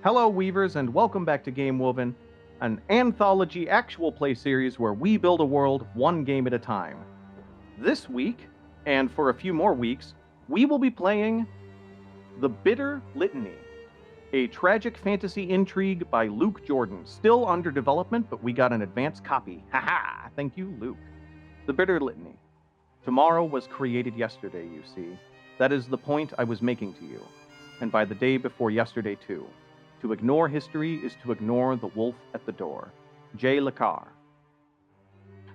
Hello, Weavers, and welcome back to Game Woven, an anthology actual play series where we build a world one game at a time. This week, and for a few more weeks, we will be playing The Bitter Litany, a tragic fantasy intrigue by Luke Jordan. Still under development, but we got an advanced copy. Haha! Thank you, Luke. The Bitter Litany. Tomorrow was created yesterday, you see. That is the point I was making to you. And by the day before yesterday, too. To ignore history is to ignore the wolf at the door. J. Lacar.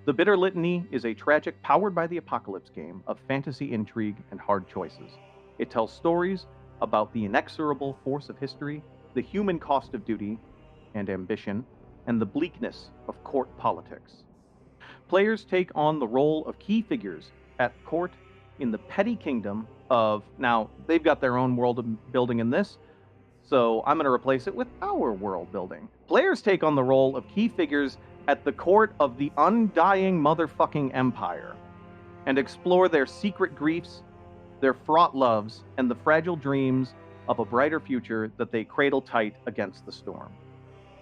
The Bitter Litany is a tragic, powered by the apocalypse game of fantasy intrigue and hard choices. It tells stories about the inexorable force of history, the human cost of duty and ambition, and the bleakness of court politics. Players take on the role of key figures at court in the petty kingdom of... Now, they've got their own world building in this, so I'm going to replace it with our world building. Players take on the role of key figures at the court of the Undying motherfucking Empire and explore their secret griefs, their fraught loves, and the fragile dreams of a brighter future that they cradle tight against the storm.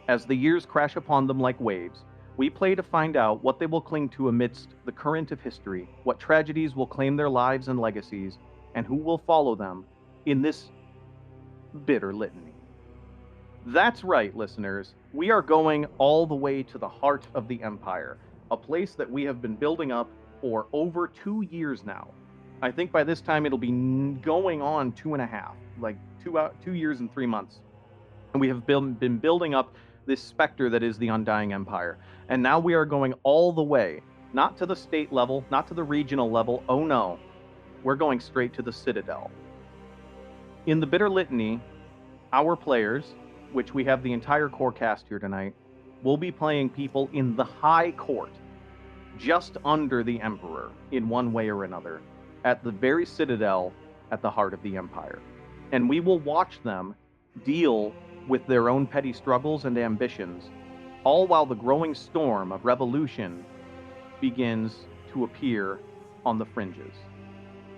As the years crash upon them like waves, we play to find out what they will cling to amidst the current of history, what tragedies will claim their lives and legacies, and who will follow them in this bitter litany. That's right, listeners. We are going all the way to the heart of the Empire, a place that we have been building up for over 2 years now. I think by this time it'll be going on 2.5, like 2 years and 3 months. And we have been building up this specter that is the Undying Empire. And now we are going all the way, not to the state level, not to the regional level. Oh no, we're going straight to the Citadel. In the Bitter Litany, our players, which we have the entire core cast here tonight, will be playing people in the High Court, just under the Emperor, in one way or another, at the very Citadel at the heart of the Empire. And we will watch them deal with their own petty struggles and ambitions, all while the growing storm of revolution begins to appear on the fringes.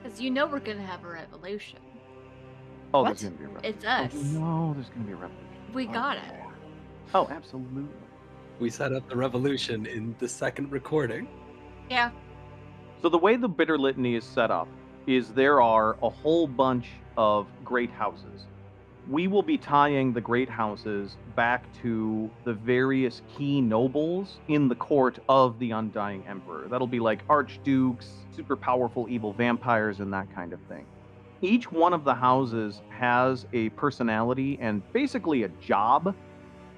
Because you know we're going to have a revolution. Oh, What? there's going to be a revolution. It's us. Oh, no, there's going to be a revolution. We got it. Oh, absolutely. We set up the revolution in the second recording. Yeah. So the way the Bitter Litany is set up is there are a whole bunch of great houses. We will be tying the great houses back to the various key nobles in the court of the Undying Emperor. That'll be like archdukes, super powerful evil vampires, and that kind of thing. Each one of the houses has a personality and basically a job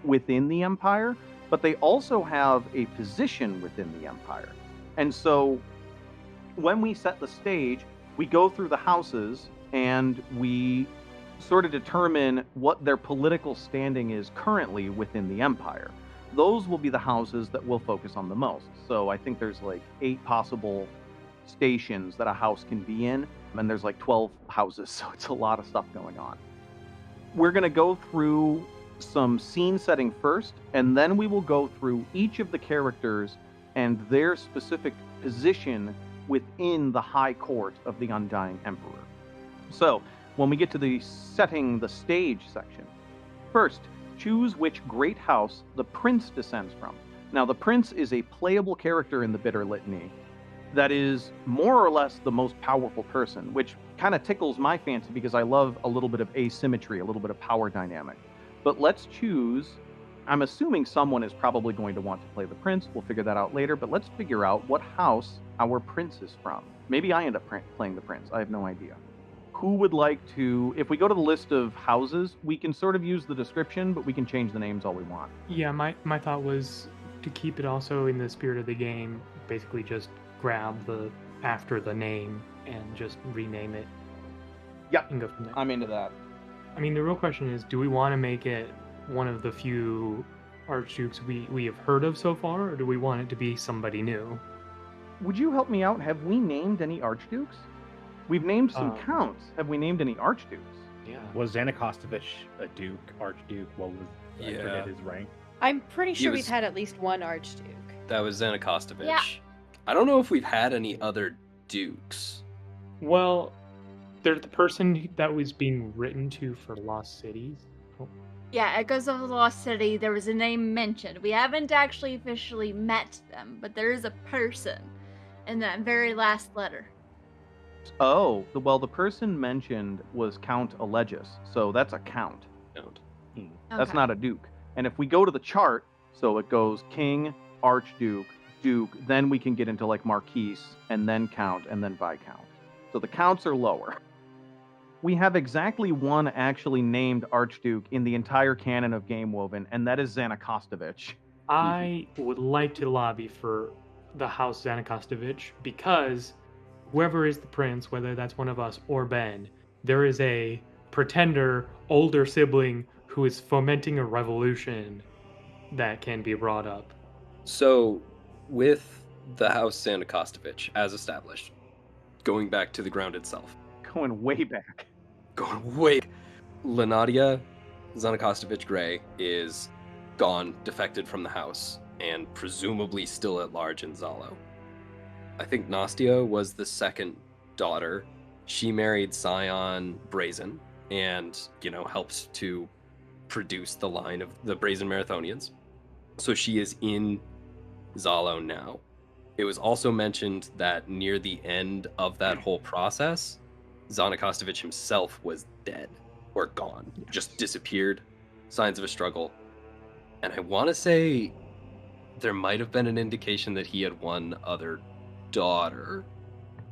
within the Empire, but they also have a position within the Empire. And so when we set the stage, we go through the houses and we sort of determine what their political standing is currently within the Empire. Those will be the houses that we'll focus on the most. So I think there's like 8 possible stations that a house can be in, and there's like 12 houses, so it's a lot of stuff going on. We're going to go through some scene setting first, and then we will go through each of the characters and their specific position within the High Court of the Undying Emperor. So, when we get to the setting the stage section, first, choose which great house the prince descends from. Now, the prince is a playable character in the Bitter Litany that is more or less the most powerful person, which kind of tickles my fancy because I love a little bit of asymmetry, a little bit of power dynamic. But let's choose, I'm assuming someone is probably going to want to play the prince, we'll figure that out later, but let's figure out what house our prince is from. Maybe I end up playing the prince, I have no idea. Who would like to, if we go to the list of houses, we can sort of use the description, but we can change the names all we want. Yeah, my thought was to keep it also in the spirit of the game, basically just grab the after the name and just rename it. Yep, and go from there. I'm into that. I mean, the real question is, do we want to make it one of the few archdukes we have heard of so far, or do we want it to be somebody new? Would you help me out? Have we named any archdukes? We've named some counts. Have we named any archdukes? Yeah. Was Zanikostovich a duke, archduke? What was I forget his rank? I'm pretty sure was- we've had at least one archduke. That was Zanikostovich. Yeah. I don't know if we've had any other dukes. Well, they're the person that was being written to for Lost Cities. Yeah, Echoes of the Lost City, there was a name mentioned. We haven't actually officially met them, but there is a person in that very last letter. Oh, well, the person mentioned was Count Allegius, so that's a count. Don't. That's Okay. not a duke. And if we go to the chart, so it goes king, archduke, duke, then we can get into like marquise, and then count, and then viscount. So the counts are lower. We have exactly one actually named archduke in the entire canon of Game Woven, and that is Zanakostovich. I would like to lobby for the House Zanakostovich because whoever is the prince, whether that's one of us or Ben, there is a pretender older sibling who is fomenting a revolution that can be brought up. So, with the House Zanakostovich, as established, going back to the ground itself, Going way back. Lenadia Zanakostovich Grey is gone, defected from the house, and presumably still at large in Zalo. I think Nastia was the second daughter. She married Scion Brazen and, helps to produce the line of the Brazen Marathonians. So she is in Zalo now. It was also mentioned that near the end of that whole process, Zanakostovich himself was dead or gone, just disappeared, signs of a struggle. And I want to say there might have been an indication that he had one other daughter.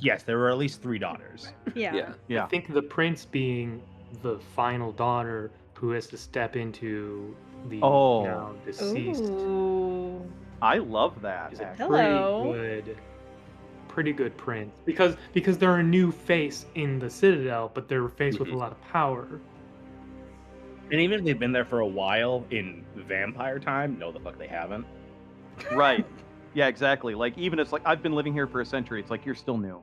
Yes, there were at least 3 daughters. Yeah. Yeah. I think the prince being the final daughter who has to step into the Oh. now deceased Ooh. I love that. is a actually. Hello. pretty good prince because they're a new face in the Citadel, but they're faced with a Mhm. lot of power. And even if they've been there for a while in vampire time, no, the fuck they haven't. Right. Yeah, exactly. Like, even it's like, I've been living here for a century. It's like, you're still new.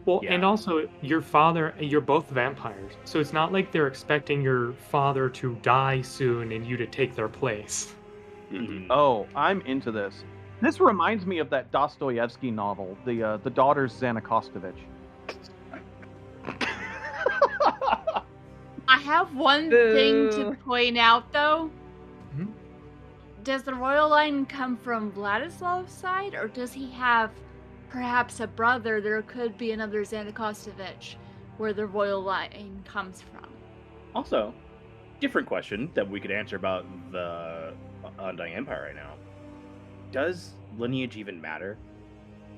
Well, Yeah. and also your father, you're both vampires, so it's not like they're expecting your father to die soon and you to take their place. Mhm. Oh, I'm into this. This reminds me of that Dostoevsky novel, the Daughters Zanakostovich. I have one thing to Boo. point out, though. Mhm. Does the royal line come from Vladislav's side, or does he have perhaps a brother? There could be another Zanakostovich where the royal line comes from. Also, different question that we could answer about the Undying Empire right now. Does lineage even matter?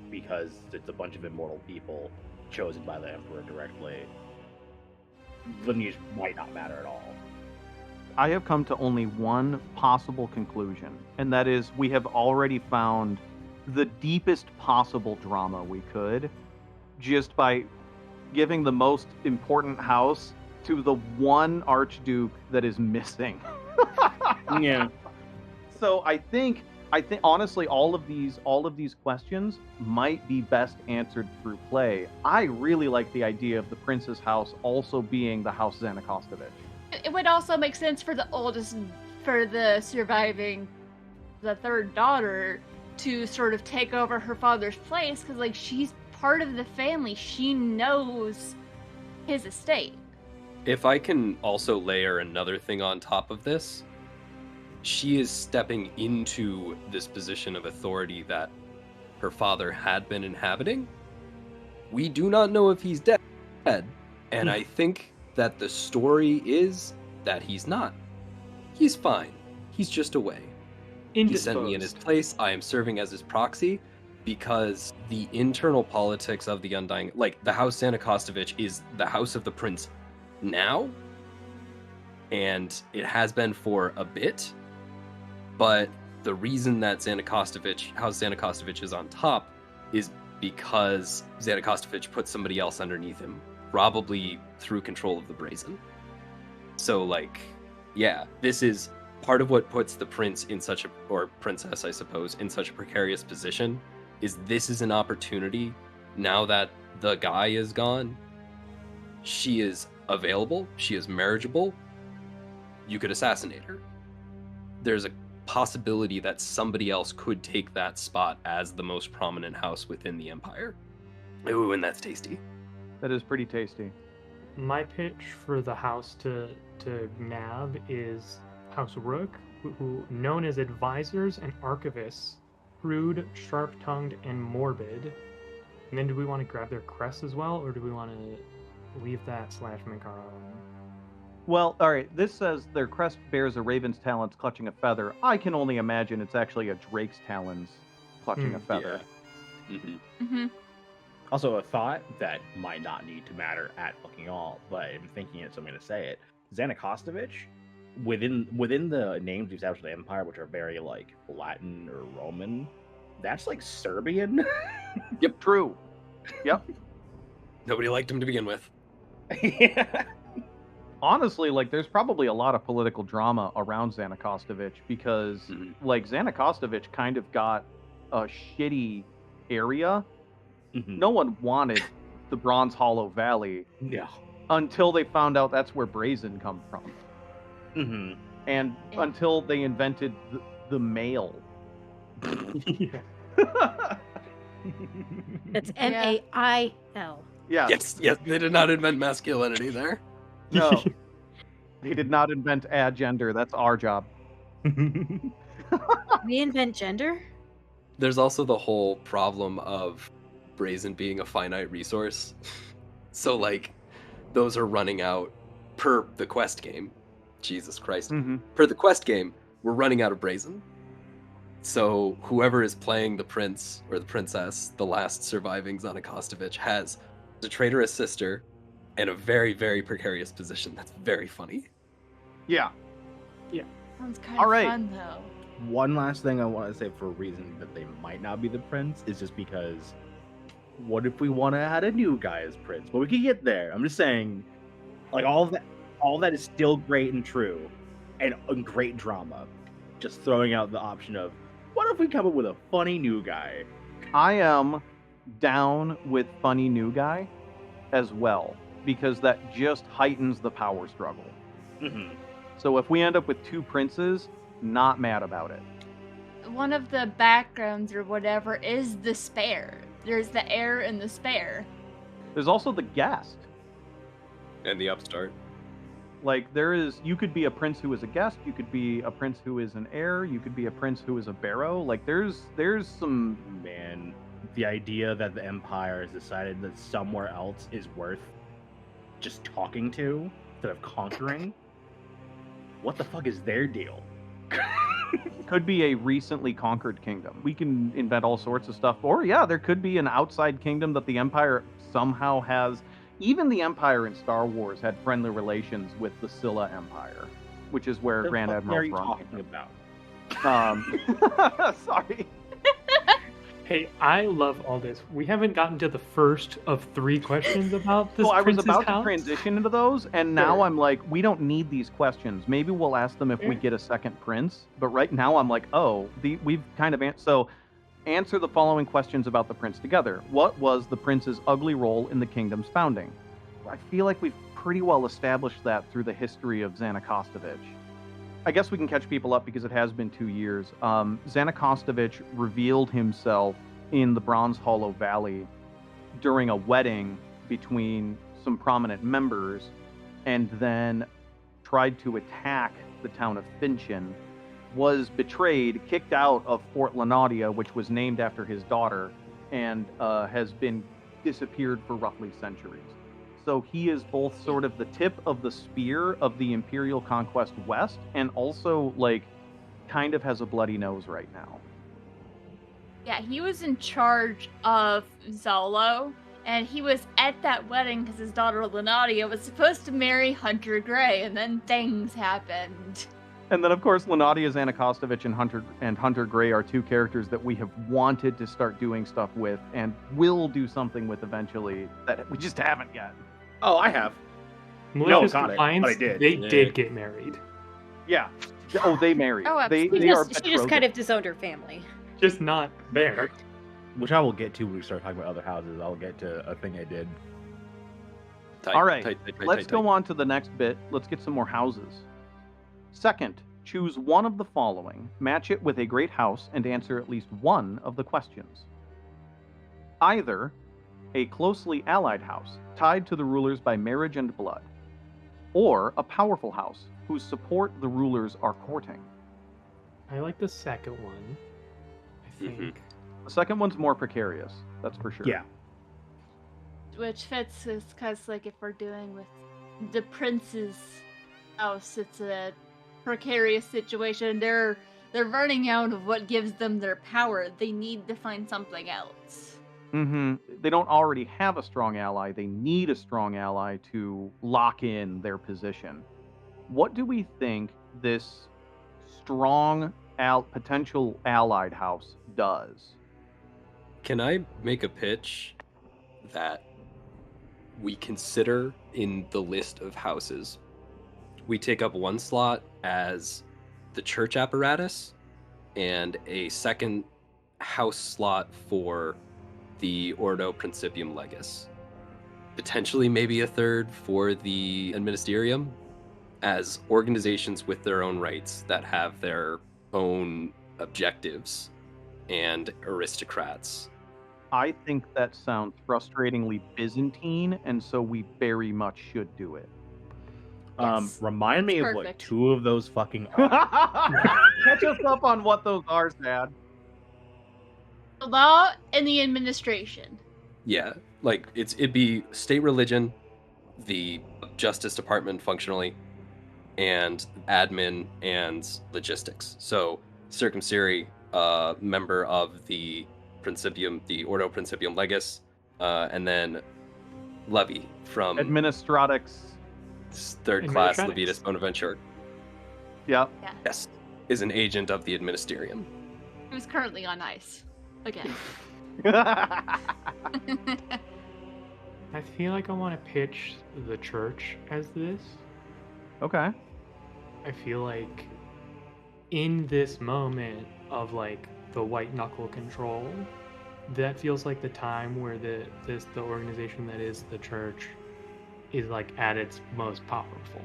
Because it's a bunch of immortal people chosen by the Emperor directly. Lineage might not matter at all. I have come to only one possible conclusion, and that is we have already found the deepest possible drama we could just by giving the most important house to the one archduke that is missing. Yeah. So I think honestly all of these questions might be best answered through play. I really like the idea of the prince's house also being the House Zanakostovich. It would also make sense for the surviving, the third daughter, to sort of take over her father's place, because, like, she's part of the family. She knows his estate. If I can also layer another thing on top of this, she is stepping into this position of authority that her father had been inhabiting. We do not know if he's dead, and I think that the story is that he's not. He's fine. He's just away. He sent me in his place. I am serving as his proxy because the internal politics of the Undying, like the House Zanakostovich is the house of the prince now, and it has been for a bit. But the reason that House Zanakostovich is on top is because Zanakostovich put somebody else underneath him, probably through control of the Brazen. So, like, yeah, this is part of what puts the prince in such a, or princess, I suppose, in such a precarious position, is this is an opportunity, now that the guy is gone, she is available, she is marriageable, you could assassinate her. There's a possibility that somebody else could take that spot as the most prominent house within the Empire. Ooh, and that's tasty. That is pretty tasty. My pitch for the house to nab is House Rook, who known as advisors and archivists, shrewd, sharp-tongued, and morbid. And then do we want to grab their crests as well, or do we want to leave that / make our own? Well, all right. This says their crest bears a raven's talons clutching a feather. I can only imagine it's actually a drake's talons clutching a feather. Yeah. Mm-hmm. Also, a thought that might not need to matter at fucking all, but I'm thinking it, so I'm going to say it. Zanakostovich, within the names we've established in the Empire, which are very, like, Latin or Roman, that's, like, Serbian? Yep, true. Yep. Nobody liked him to begin with. Yeah. Honestly, like, there's probably a lot of political drama around Zanakostovich because, like, Zanakostovich kind of got a shitty area. No one wanted the Bronze Hollow Valley No. until they found out that's where Brazen come from. And until they invented the male. Yeah. That's M-A-I-L. Yeah. Yes, they did not invent masculinity there. No. They did not invent agender. That's our job. We invent gender? There's also the whole problem of Brazen being a finite resource. So, like, those are running out per the quest game. Jesus Christ. Per the quest game, we're running out of Brazen. So whoever is playing the prince or the princess, the last surviving Zanakostovich, has a traitorous sister in a very, very precarious position. That's very funny. Yeah. Sounds kind All of right. fun, though. One last thing I want to say for a reason that they might not be the prince is just because what if we want to add a new guy as prince? But we could get there. I'm just saying, like, all that is still great and true and great drama. Just throwing out the option of what if we come up with a funny new guy? I am down with funny new guy as well because that just heightens the power struggle. So if we end up with two princes, not mad about it. One of the backgrounds or whatever is the spare. There's the heir and the spare. There's also the guest. And the upstart. Like, you could be a prince who is a guest, you could be a prince who is an heir, you could be a prince who is a barrow. Like, there's some... Man, the idea that the Empire has decided that somewhere else is worth just talking to instead of conquering, what the fuck is their deal? Could be a recently conquered kingdom. We can invent all sorts of stuff. Or, yeah, there could be an outside kingdom that the Empire somehow has... Even the Empire in Star Wars had friendly relations with the Scylla Empire, which is where Grand Admiral are you Thrawn talking came about? from. Sorry. Hey, I love all this. We haven't gotten to the first of 3 questions about this. So I was prince's about house. to transition into those, and now Sure. I'm like, we don't need these questions. Maybe we'll ask them if we get a second prince. But right now I'm like, we've kind of so answer the following questions about the prince together. What was the prince's ugly role in the kingdom's founding? I feel like we've pretty well established that through the history of Zanakostovich. I guess we can catch people up because it has been 2 years. Zanakostovich revealed himself in the Bronze Hollow Valley during a wedding between some prominent members, and then tried to attack the town of Finchin, was betrayed, kicked out of Fort Lenadia, which was named after his daughter, and has been disappeared for roughly centuries. So he is both sort of the tip of the spear of the Imperial Conquest West, and also, like, kind of has a bloody nose right now. Yeah, he was in charge of Zolo, and he was at that wedding because his daughter Lenadia was supposed to marry Hunter Grey, and then things happened. And then, of course, Lenadia Zanakostovich and Hunter Grey are 2 characters that we have wanted to start doing stuff with and will do something with eventually that we just haven't yet. Oh, I have. Malicious got it, Compliance, but I did. they Yeah. did get married. Yeah. Oh, they married. Oh, they absolutely. are She just betrothed. kind of disowned her family. Just not there. Which I will get to when we start talking about other houses. I'll get to a thing I did. Tight, All right, tight, let's go on to the next bit. Let's get some more houses. Second, choose one of the following, match it with a great house, and answer at least one of the questions. Either a closely allied house, tied to the rulers by marriage and blood, or a powerful house, whose support the rulers are courting. I like the second one. I Mhm. think. The second one's more precarious, that's for sure. Yeah. Which fits because, like, if we're doing with the prince's house, it's a precarious situation. They're running out of what gives them their power. They need to find something else. They don't already have a strong ally. They need a strong ally to lock in their position. What do we think this strong potential allied house does? Can I make a pitch that we consider in the list of houses? We take up one slot as the church apparatus and a second house slot for the Ordo Principium Legis. Potentially maybe a third for the Administerium, as organizations with their own rights that have their own objectives and aristocrats. I think that sounds frustratingly Byzantine, and so we very much should do it. Yes. Remind me of what Perfect. 2 of those fucking are. Catch us up on what those are, Sad. The law and the administration. Yeah, like it'd be state religion, the justice department functionally, and admin and logistics. So Circumciri, member of the Principium, the Ordo Principium Legis, and then Levy from Administratics. third class Administratics. Levitas Bonaventure. Yep. Yes, is an agent of the Administerium. Who's currently on ice. Again. I feel like I want to pitch the church as this. Okay. I feel like in this moment of like the white knuckle control, that feels like the time where the organization that is the church is like at its most powerful.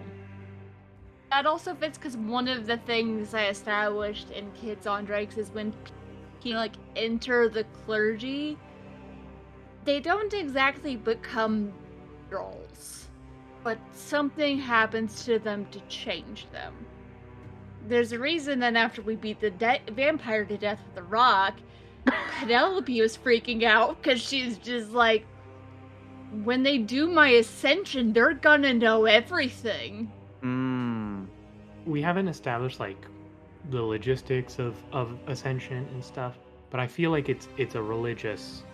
That also fits because one of the things I established in Kids on Drakes is when you like enter the clergy, they don't exactly become trolls, but something happens to them to change them. There's a reason that after we beat the vampire to death with the rock, Penelope was freaking out because she's just like, when they do my ascension, they're gonna know everything. We haven't established like the logistics of ascension and stuff, but I feel like it's a religious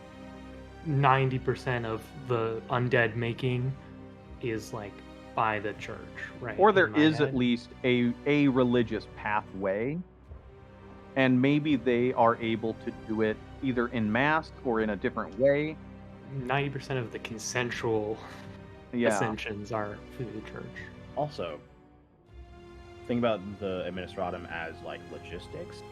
90% of the undead making is like by the church, right? Or there in my is head. at least a religious pathway, and maybe they are able to do it either in mass or in a different way. 90% of the consensual Yeah. ascensions are through the church. Also, think about the administratum as like logistics.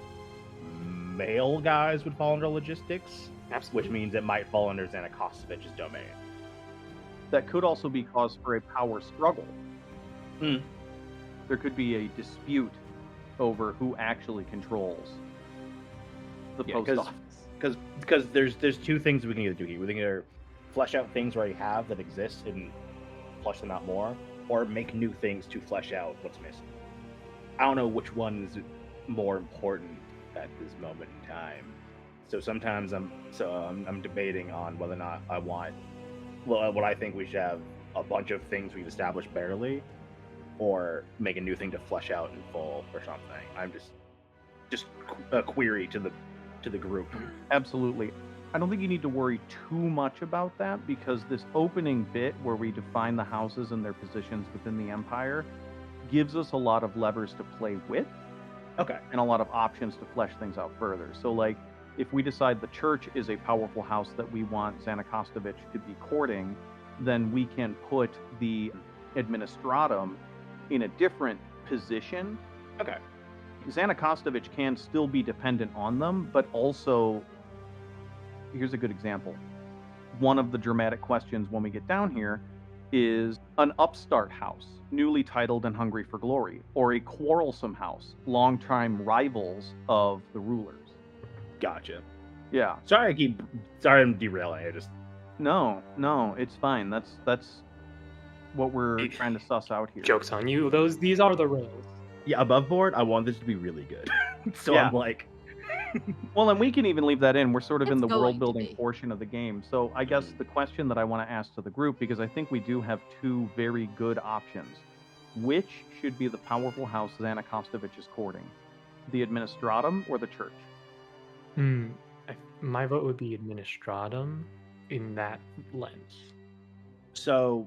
Male guys would fall under logistics, Absolutely. which means it might fall under Xanakostovich's domain. That could also be cause for a power struggle. Hmm. There could be a dispute over who actually controls the Yeah, post 'cause- office. Because there's 2 things we can either do here. We can either flesh out things we already have that exist and flesh them out more, or make new things to flesh out what's missing. I don't know which one is more important at this moment in time. So sometimes I'm debating on whether or not I want, well, what I think we should have a bunch of things we've established barely, or make a new thing to flesh out in full or something. I'm just a query to the group. Absolutely. I don't think you need to worry too much about that, because this opening bit where we define the houses and their positions within the Empire gives us a lot of levers to play with Okay. and a lot of options to flesh things out further. So, like, if we decide the church is a powerful house that we want Xanakostovic to be courting, then we can put the administratum in a different position. Okay. Xanakostovic can still be dependent on them, but also, here's a good example. One of the dramatic questions when we get down here is an upstart house, newly titled and hungry for glory, or a quarrelsome house, long-time rivals of the rulers. Gotcha. Yeah. Sorry I'm derailing. I just No, it's fine. That's what we're trying to suss out here. Joke's on you. These are the rails. Yeah, above board, I want this to be really good. So Yeah. I'm like, Well, and we can even leave that in. We're sort of in It's the going world to building be. portion of the game. So I guess the question that I want to ask to the group, because I think we do have two very good options. Which should be the powerful house Xana Kostovich is courting? The Administratum or the Church? My vote would be Administratum in that lens. so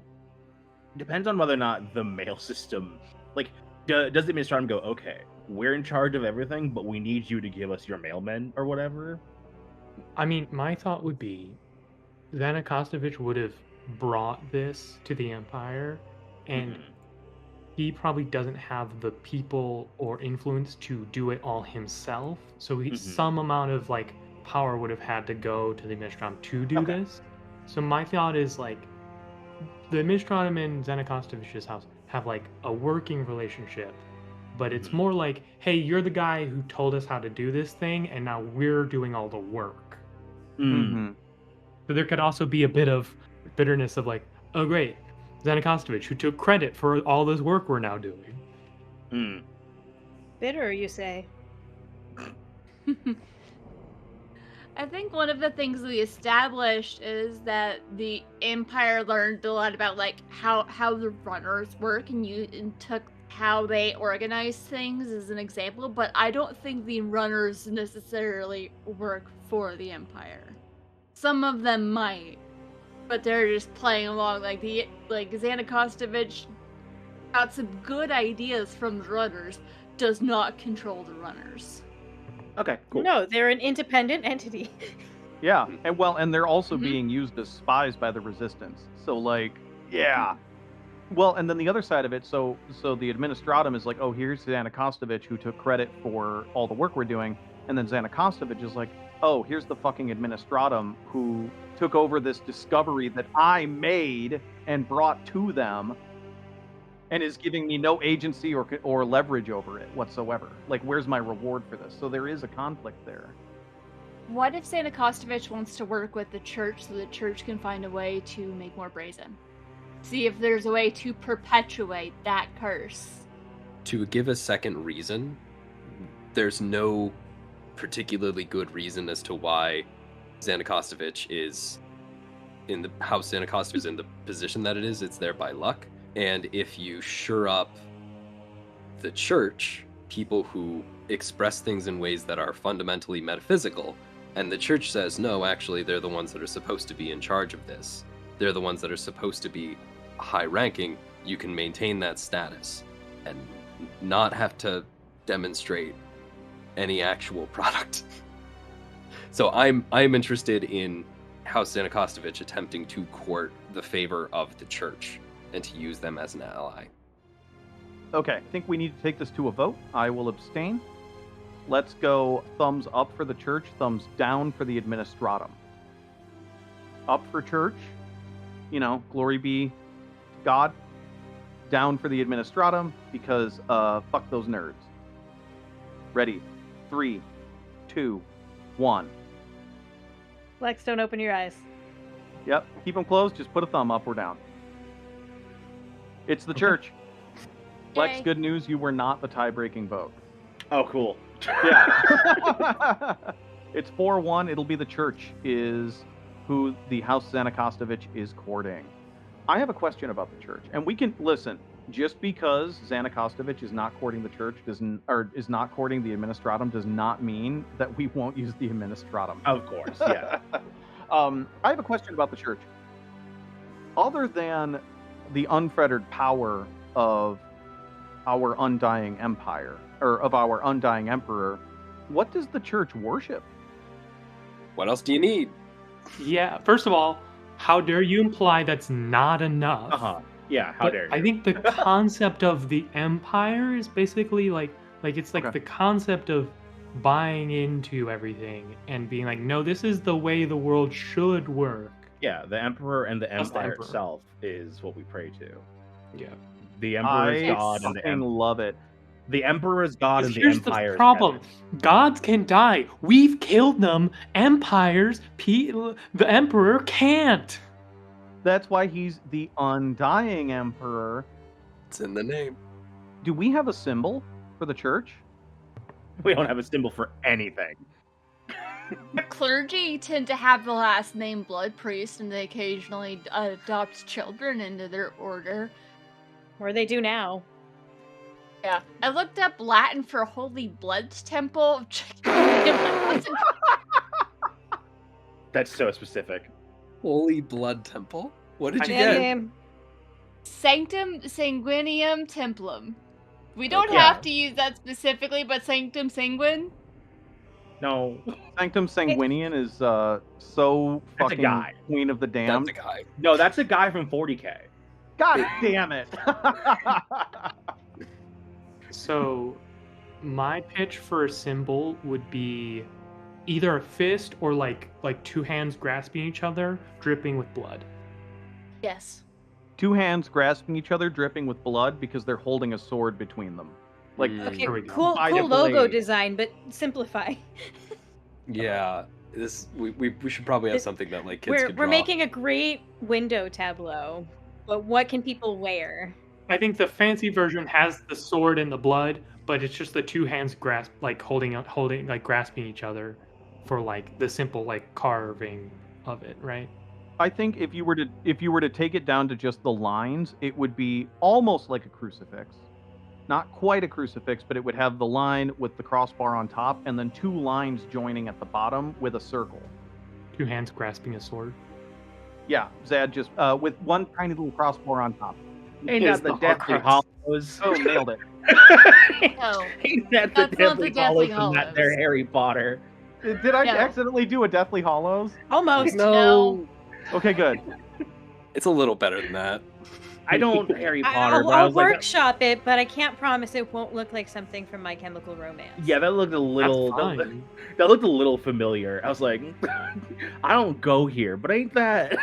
depends on whether or not the mail system, like, does the administratum go, okay, we're in charge of everything, but we need you to give us your mailmen or whatever? I mean, my thought would be Xana Kostovich would have brought this to the Empire, and he probably doesn't have the people or influence to do it all himself. So some amount of like power would have had to go to the Administratum to do Okay. this. So my thought is like the Administratum and Xana Kostovich's house have like a working relationship, but it's more like, hey, you're the guy who told us how to do this thing, and now we're doing all the work. Mm-hmm. So there could also be a bit of bitterness of like, oh great, Xana Kostovich, who took credit for all this work we're now doing. Bitter, you say? I think one of the things we established is that the Empire learned a lot about like how the runners work and took how they organize things as an example, but I don't think the runners necessarily work for the Empire. Some of them might, but they're just playing along. Like Xana Kostovich got some good ideas from the runners, does not control the runners. Okay, cool. No, they're an independent entity. Yeah, and they're also being used as spies by the Resistance. So like, yeah. Well, and then the other side of it, so the Administratum is like, oh, here's Xana Kostovich who took credit for all the work we're doing, and then Xana Kostovich is like, oh, here's the fucking Administratum who took over this discovery that I made and brought to them, and is giving me no agency or leverage over it whatsoever. Like, where's my reward for this? So there is a conflict there. What if Xana Kostovich wants to work with the church so the church can find a way to make more brazen? See if there's a way to perpetuate that curse. To give a second reason, there's no particularly good reason as to why Xana Kostovich is in the house. Xana Kostovich is in the position that it is. It's there by luck. And if you shore up the church, people who express things in ways that are fundamentally metaphysical, and the church says, no, actually, they're the ones that are supposed to be in charge of this. They're the ones that are supposed to be high-ranking. You can maintain that status and not have to demonstrate any actual product. So I'm interested in House Xana Kostovich attempting to court the favor of the church and to use them as an ally. Okay, I think we need to take this to a vote. I will abstain. Let's go thumbs up for the church, thumbs down for the Administratum. Up for church, glory be God. Down for the Administratum, because fuck those nerds. Ready? 3, 2, 1. Lex, don't open your eyes. Yep, keep them closed, just put a thumb up or down. It's the church. Lex, Yay. good news, you were not the tie-breaking vote. Oh, cool. Yeah. It's 4-1. It'll be the church is who the House Xana Kostovich is courting. I have a question about the church. And we can, listen, just because Xana Kostovich is not courting the church, is not courting the Administratum, does not mean that we won't use the Administratum. Of course, yeah. I have a question about the church. Other than the unfettered power of our Undying Empire, or of our Undying Emperor, what does the church worship? What else do you need? Yeah, first of all, how dare you imply that's not enough? Yeah, how But dare you? I think the concept of the empire is basically like it's like Okay. the concept of buying into everything and being like, no, this is the way the world should work. Yeah, the emperor and the That's the empire emperor. itself is what we pray to. Yeah. The emperor is I God, and fucking love it. the emperor is God, and the Here's empire the is problem: heaven. gods can die. We've killed them. Empires, the emperor can't. That's why he's the Undying Emperor. It's in the name. Do we have a symbol for the church? We don't have a symbol for anything. The clergy tend to have the last name Blood Priest, and they occasionally adopt children into their order. Or they do now. Yeah. I looked up Latin for Holy Blood Temple. That's so specific. Holy Blood Temple? What did you Band get? name. Sanctum Sanguinium Templum. We don't Okay. have to use that specifically, but Sanctum Sanguine? No, Sanctum Sanguinian is so That's a fucking guy. Queen of the Damned. That's a guy. no, that's a guy from 40K. God damn it! So, my pitch for a symbol would be either a fist or like two hands grasping each other, dripping with blood. Yes. Two hands grasping each other, dripping with blood because they're holding a sword between them. Like, Okay, There we go. cool By the logo blade. design, but simplify. Yeah. This we should probably have something that like kids could We're draw. making a great window tableau, but what can people wear? I think the fancy version has the sword and the blood, but it's just the two hands holding like grasping each other for like the simple like carving of it, right? I think if you were to take it down to just the lines, it would be almost like a crucifix. Not quite a crucifix, but it would have the line with the crossbar on top and then two lines joining at the bottom with a circle. Two hands grasping a sword. Yeah, Zad just with one tiny little crossbar on top. Ain't Is that the the Deathly Horcrux. Hollows? Oh, nailed it. No. Ain't that the That's not the Deathly Deathly Hollows from that there Hollows. Harry Potter? Did I No. accidentally do a Deathly Hollows? Almost. No. Okay, good. It's a little better than that. I don't Harry Potter, I'll, but I I'll was like, workshop it, but I can't promise it won't look like something from My Chemical Romance. yeah, that looked a little. That's That, fine. that looked a little familiar. I was like, I don't go here, but ain't that?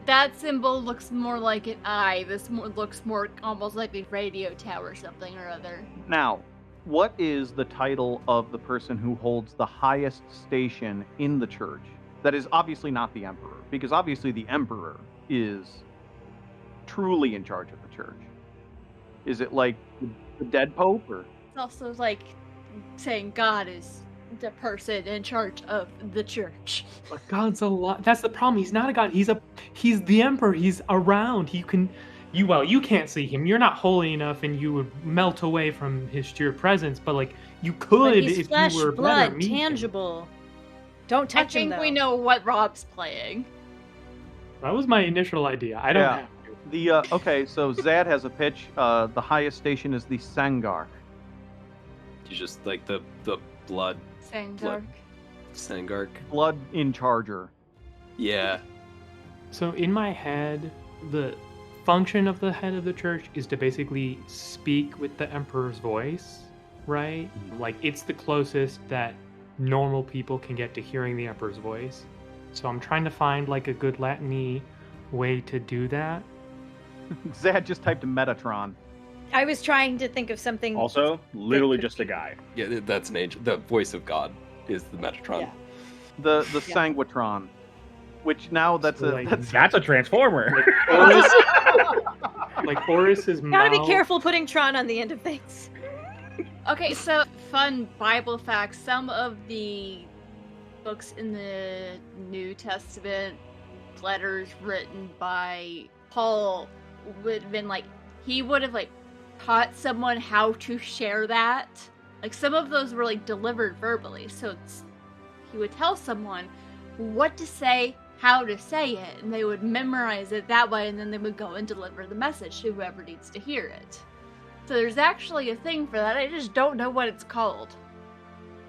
That symbol looks more like an eye. This looks more almost like a radio tower or something or other. Now, what is the title of the person who holds the highest station in the church? That is obviously not the emperor, because obviously the emperor is truly in charge of the church. Is it like the dead pope, or It's also like saying God is the person in charge of the church. But God's a lot. That's the problem. He's not a god. He's the emperor. He's around. You can't see him. You're not holy enough, and you would melt away from his sheer presence. But like you But could he's if flesh, you were better blood, meeting him. tangible. Don't I touch him, think though. we know what Rob's playing. That was my initial idea. I don't Yeah. have to. the okay? So Zad has a pitch. The highest station is the Sangark. You just like the blood Sangark. Sangark. Blood in charger. Yeah. So in my head, the function of the head of the church is to basically speak with the emperor's voice, right? Like it's the closest that normal people can get to hearing the emperor's voice. So I'm trying to find like a good Latin-y way to do that. Zad just typed Metatron. I was trying to think of something. Also, literally just a guy. Yeah, that's an age. The voice of God is the Metatron. Yeah. The Yeah. Sanguitron, which now that's So, a like, That's a transformer. Horus, like Horus's mouth. Gotta be careful putting Tron on the end of things. Okay, so fun Bible facts. Some of the books in the New Testament, letters written by Paul, would have been like, he would have like taught someone how to share that. Like some of those were like delivered verbally, so he would tell someone what to say, how to say it, and they would memorize it that way, and then they would go and deliver the message to whoever needs to hear it. So there's actually a thing for that. I just don't know what it's called.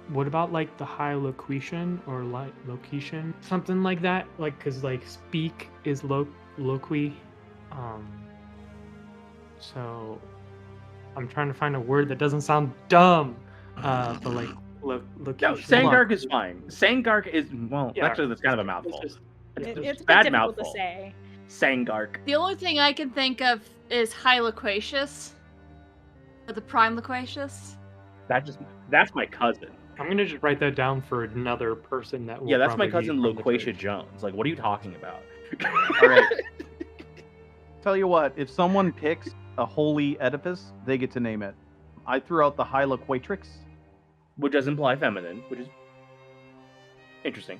What about like the high locution or like locution, something like that? Like, cause like speak is loqui. So I'm trying to find a word that doesn't sound dumb. But like No, locution. Sangark is fine. Sangark is, well, Yeah. actually, that's kind of a mouthful. It's just- It's a bit bad difficult mouthful. to say. Sangark. The only thing I can think of is high loquacious. Or the prime loquacious. That's my cousin. I'm gonna just write that down for another person that will Yeah, that's my probably be cousin from the Loquacia church. Jones. Like, what are you talking about? All right. Tell you what, if someone picks a holy edifice, they get to name it. I threw out the Hyloquatrix. Which does imply feminine, which is interesting.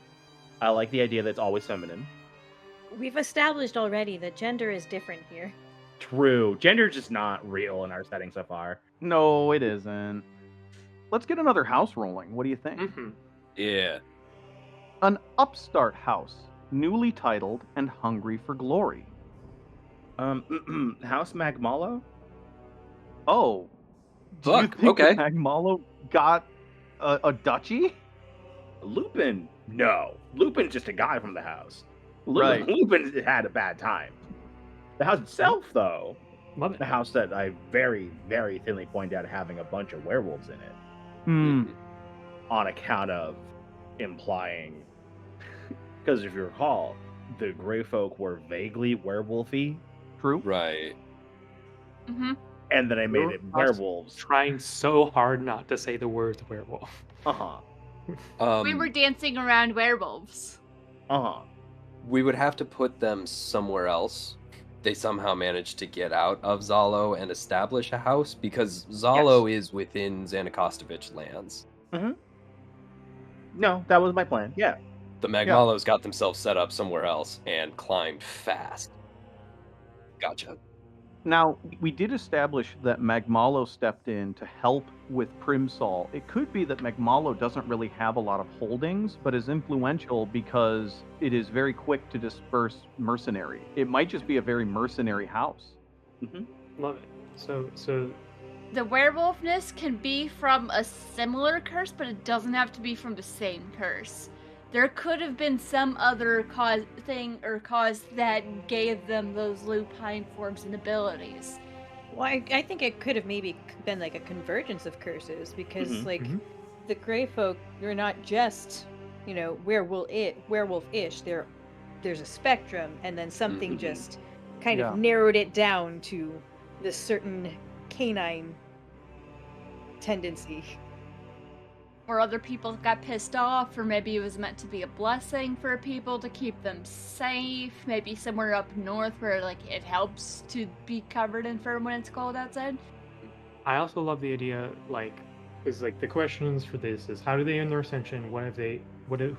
I like the idea that it's always feminine. We've established already that gender is different here. True. Gender's just not real in our setting so far. No, it isn't. Let's get another house rolling. What do you think? Mm-hmm. Yeah. An upstart house, newly titled and hungry for glory. House Magmalo? Oh. Do Fuck, you think okay. that Magmalo got a duchy? Lupin? No. Lupin's just a guy from the house. Right. Lupin had a bad time. The house itself, though, Love the it. house that I very, very thinly pointed out having a bunch of werewolves in it, Hmm. on account of implying, because if you recall, the Grey Folk were vaguely werewolfy, True. Right. Mm-hmm. and then I made it werewolves. Trying so hard not to say the words werewolf. We were dancing around werewolves. We would have to put them somewhere else. They somehow managed to get out of Zalo and establish a house because Zalo is within Xanakostovich lands. No, that was my plan. Yeah. The Magmalos got themselves set up somewhere else and climbed fast. Gotcha. Now, we did establish that Magmalo stepped in to help with Primsol. It could be that Magmalo doesn't really have a lot of holdings, but is influential because it is very quick to disperse mercenary. It might just be a very mercenary house. Love it. So The werewolfness can be from a similar curse, but it doesn't have to be from the same curse. There could have been some other cause that gave them those lupine forms and abilities. Well, I think it could have maybe been like a convergence of curses because, the Grey Folk, they're not just, werewolf-ish. There's a spectrum, and then something just kind of narrowed it down to this certain canine tendency. Or other people got pissed off, or maybe it was meant to be a blessing for people to keep them safe. Maybe somewhere up north where it helps to be covered in fur when it's cold outside. I also love the idea, because the questions for this is how do they earn their ascension? Who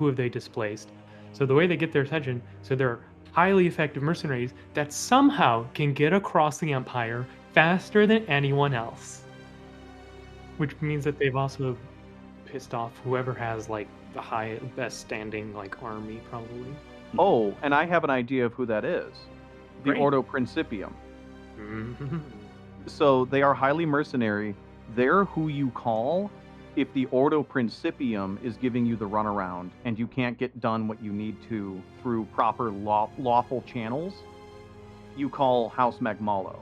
have they displaced? So the way they get their ascension, so they're highly effective mercenaries that somehow can get across the Empire faster than anyone else. Which means that they've also pissed off whoever has the best standing army probably. Oh, and I have an idea of who that is. The Great. Ordo Principium. Mhm. So they are highly mercenary. They're who you call if the Ordo Principium is giving you the runaround and you can't get done what you need to through proper lawful channels. You call House Magmalo.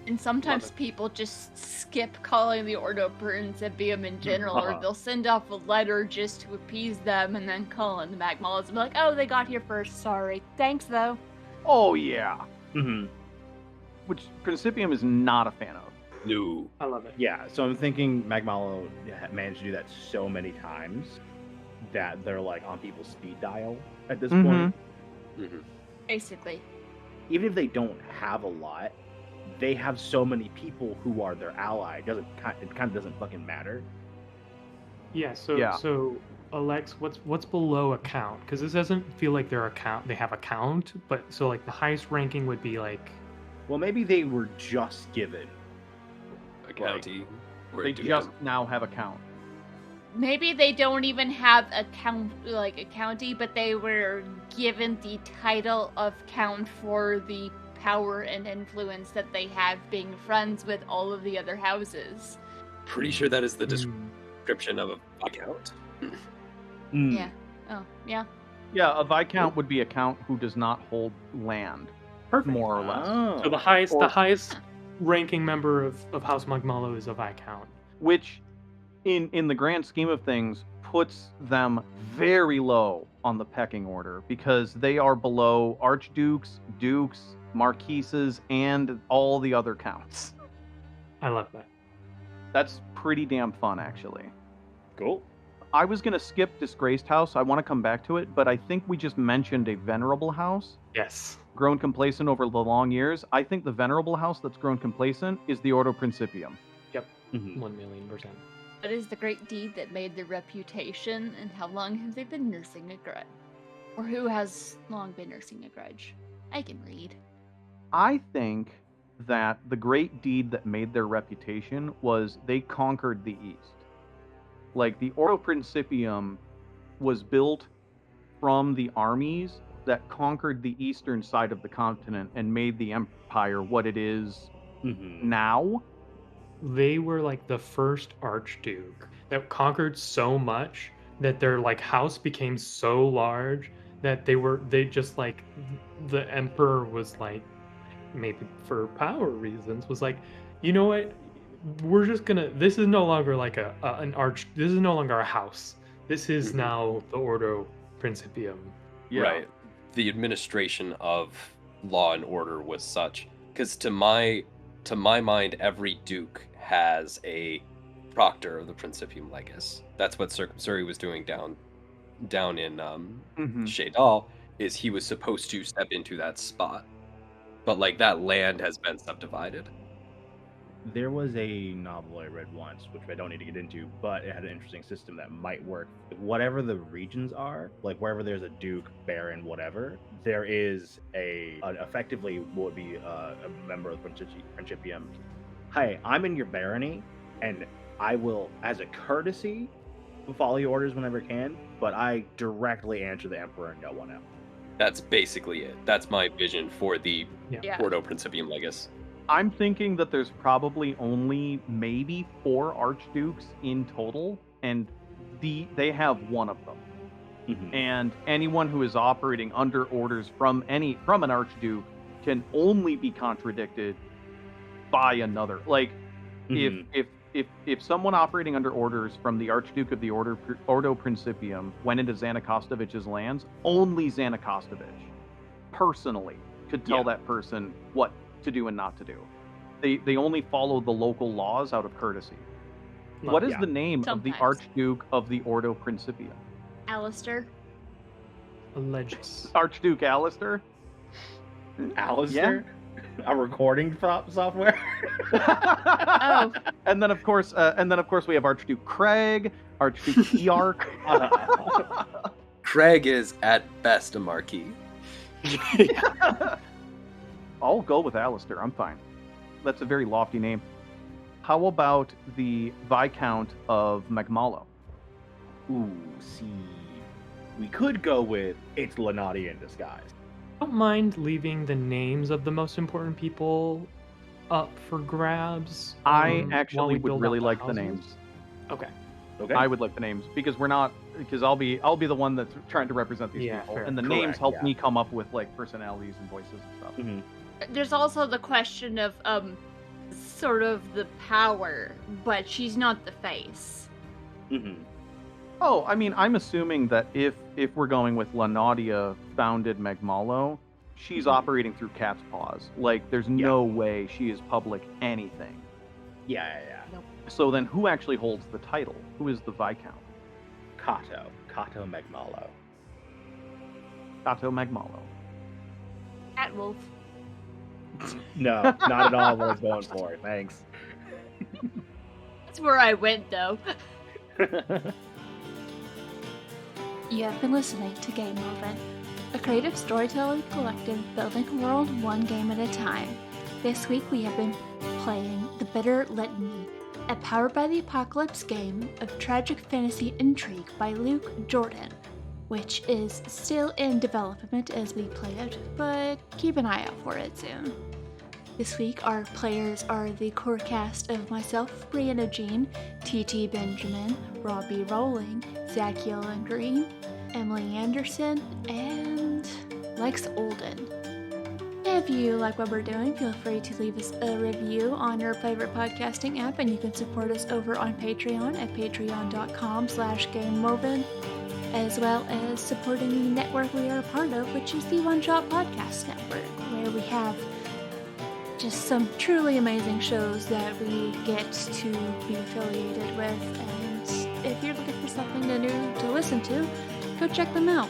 And sometimes people just skip calling the Ordo Principium in general, or they'll send off a letter just to appease them and then call in the Magmalas and be like, oh, they got here first, sorry. Thanks, though. Oh, yeah. Mm-hmm. Which Principium is not a fan of. No. I love it. Yeah, so I'm thinking Magmalo managed to do that so many times that they're on people's speed dial at this point. Basically. Even if they don't have a lot, they have so many people who are their ally. It kind of doesn't fucking matter. Yeah, so Alex, what's below a count? Because this doesn't feel like they're a count. They have a count, but so the highest ranking would be Well, maybe they were just given A county. or a They dukedom. just now have a count. Maybe they don't even have a county, but they were given the title of count for the power and influence that they have being friends with all of the other houses. Pretty sure that is the description of a viscount. Yeah. Oh, yeah. Yeah, a Viscount would be a count who does not hold land, Perfect. more or less. Oh. so the highest Or- ranking member of House Magmalo is a Viscount. Which, in the grand scheme of things, puts them very low on the pecking order because they are below archdukes, dukes, marquises, and all the other counts. I love that. That's pretty damn fun, actually. Cool. I was going to skip Disgraced House. I want to come back to it, but I think we just mentioned a Venerable House. Yes. Grown complacent over the long years. I think the Venerable House that's grown complacent is the Ordo Principium. Yep. Mhm. 1,000,000%. What is the great deed that made their reputation, and how long have they been nursing a grudge? Or who has long been nursing a grudge? I can read. I think that the great deed that made their reputation was they conquered the East. Like, the Ordo Principium was built from the armies that conquered the eastern side of the continent and made the empire what it is Mhm. now. They were like the first archduke that conquered so much that their like house became so large that they just like the emperor was like, maybe for power reasons, was like, you know what, we're just gonna, this is no longer like this is no longer a house, this is Mhm. now the Ordo Principium. Right. The administration of law and order was such, because to my mind, every duke has a proctor of the Principium Legis. That's what Circumsuri was doing down in Shadal, is he was supposed to step into that spot, but like that land has been subdivided. There was a novel I read once, which I don't need to get into, but it had an interesting system that might work. Whatever the regions are, like wherever there's a duke, baron, whatever, there is effectively would be a member of the Principium. Hey, I'm in your barony, and I will, as a courtesy, follow your orders whenever I can, but I directly answer the emperor and no one else. That's basically it. That's my vision for the Yeah. Ordo Principium Legis. I'm thinking that there's probably only maybe 4 archdukes in total, and they have one of them. Mhm. And anyone who is operating under orders from an archduke can only be contradicted by another. Like, Mhm. if someone operating under orders from the Archduke of the Ordo Principium went into Xanakostovich's lands, only Xanakostovich personally could tell that person what to do and not to do. They only follow the local laws out of courtesy. What is the name of the Sometimes. Archduke of the Ordo Principium? Alistair? Allegis. Archduke Alistair? Alistair? A recording software? Oh. And then of course we have Archduke Craig, Archduke Eark. Craig is at best a marquis. I'll go with Alistair. I'm fine. That's a very lofty name. How about the Viscount of Magmalo? Ooh, see. We could go with it's Litany in disguise. I don't mind leaving the names of the most important people up for grabs. I while actually we would build really out the like the houses. names. Okay. Okay. I would like the names because I'll be the one that's trying to represent these Yeah, people, fair. and the names Correct, help yeah. me come up with like personalities and voices and stuff. Mhm. There's also the question of sort of the power, but she's not the face. Mhm. Oh, I mean, I'm assuming that if we're going with Lanadia founded Magmalo, she's Mhm. operating through cat's paws. Like, there's no way she is public anything. Yeah. So then, who actually holds the title? Who is the Viscount? Kato Magmalo. Kato Magmalo. Catwolf. No, not at all what I was going for. Thanks. That's where I went, though. You have been listening to Game Woven, a creative storytelling collective building a world one game at a time. This week we have been playing The Bitter Litany, a Powered by the Apocalypse game of tragic fantasy intrigue by Luke Jordan, which is still in development as we play it, but keep an eye out for it soon. This week, our players are the core cast of myself, Brianna Jean, T.T. Benjamin, Robbie Rowling, Zach Yellen Green, Emily Anderson, and Lex Olden. If you like what we're doing, feel free to leave us a review on your favorite podcasting app, and you can support us over on Patreon at patreon.com/GameWoven, as well as supporting the network we are a part of, which is the One Shot Podcast Network, where we have just some truly amazing shows that we get to be affiliated with, and if you're looking for something new to listen to, go check them out.